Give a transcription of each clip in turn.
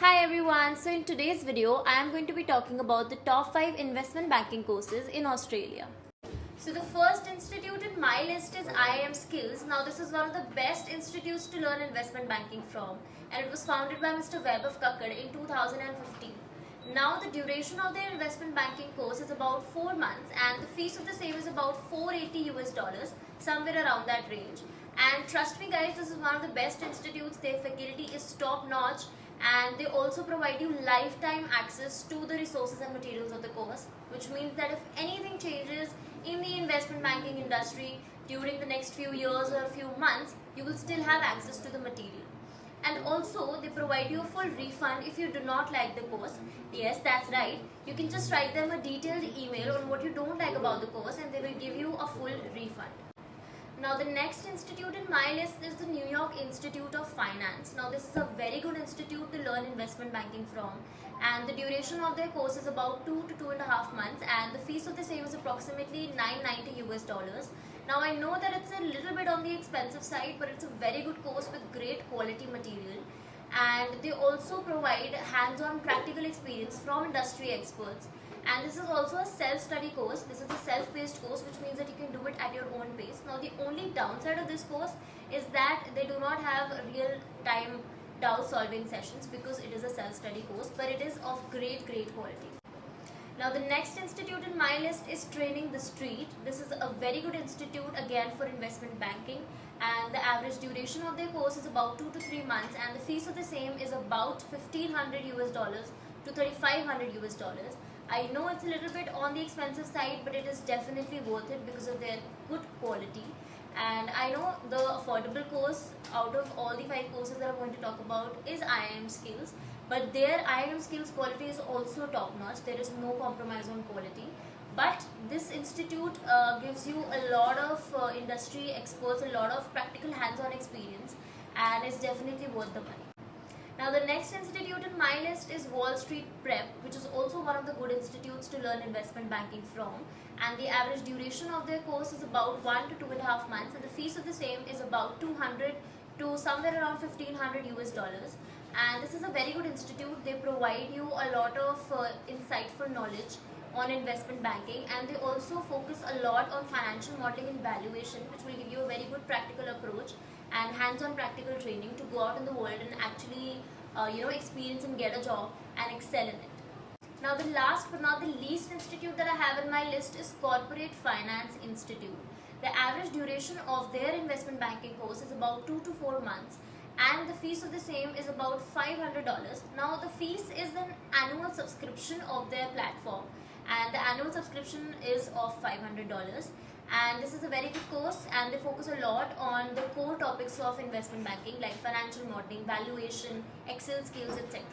Hi everyone, so in today's video I am going to be talking about the top 5 investment banking courses in Australia. So the first institute in my list is IIM Skills. Now this is one of the best institutes to learn investment banking from, and it was founded by Mr. Webb of Kakkad in 2015. Now the duration of their investment banking course is about 4 months and the fees of the same is about $480, somewhere around that range. And trust me guys, this is one of the best institutes. Their faculty is top notch and they also provide you lifetime access to the resources and materials of the course, which means that if anything changes in the investment banking industry during the next few years or a few months, you will still have access to the material. And also they provide you a full refund if you do not like the course. Yes, that's right, you can just write them a detailed email on what you don't like about the course and they will give you a full refund. Now the next institute in my list is the New York Institute of Finance. Now this is a very good institute to learn investment banking from, and the duration of their course is about 2 to 2.5 months and the fees of the same is approximately $990. Now I know that it's a little bit on the expensive side, but it's a very good course with great quality material, and they also provide hands-on practical experience from industry experts. And this is also a self-study course. This is a self-paced course, which means that you can do it at your own pace. Now the only downside of this course is that they do not have real-time doubt solving sessions because it is a self-study course, but it is of great quality. Now the next institute in my list is Training the Street. This is a very good institute again for investment banking, and the average duration of their course is about 2 to 3 months and the fees of the same is about $1,500 to $3,500. I know it's a little bit on the expensive side, but it is definitely worth it because of their good quality. And I know the affordable course out of all the 5 courses that I'm going to talk about is IIM Skills, but their IIM Skills quality is also top notch. There is no compromise on quality. But this institute gives you a lot of industry experts, a lot of practical hands-on experience, and is definitely worth the money. Now the next institute in my list is Wall Street Prep, which is also one of the good institutes to learn investment banking from, and the average duration of their course is about 1 to 2.5 months and the fees of the same is about $200 to somewhere around $1,500. And this is a very good institute. They provide you a lot of insightful knowledge on investment banking, and they also focus a lot on financial modeling and valuation, which will give you a very good practical approach and hands-on practical training to go out in the world and actually experience and get a job and excel in it. Now the last but not the least institute that I have in my list is Corporate Finance Institute. The average duration of their investment banking course is about 2 to 4 months and the fees of the same is about $500. Now the fees is an annual subscription of their platform, and the annual subscription is of $500. And this is a very good course and they focus a lot on the core topics of investment banking like financial modeling, valuation, Excel skills, etc.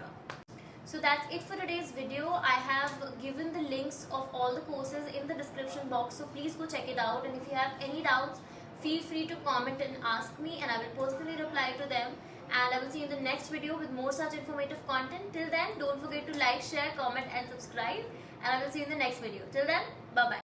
So that's it for today's video. I have given the links of all the courses in the description box, so please go check it out, and if you have any doubts, feel free to comment and ask me and I will personally reply to them. And I will see you in the next video with more such informative content. Till then, don't forget to like, share, comment and subscribe, and I will see you in the next video. Till then, bye bye.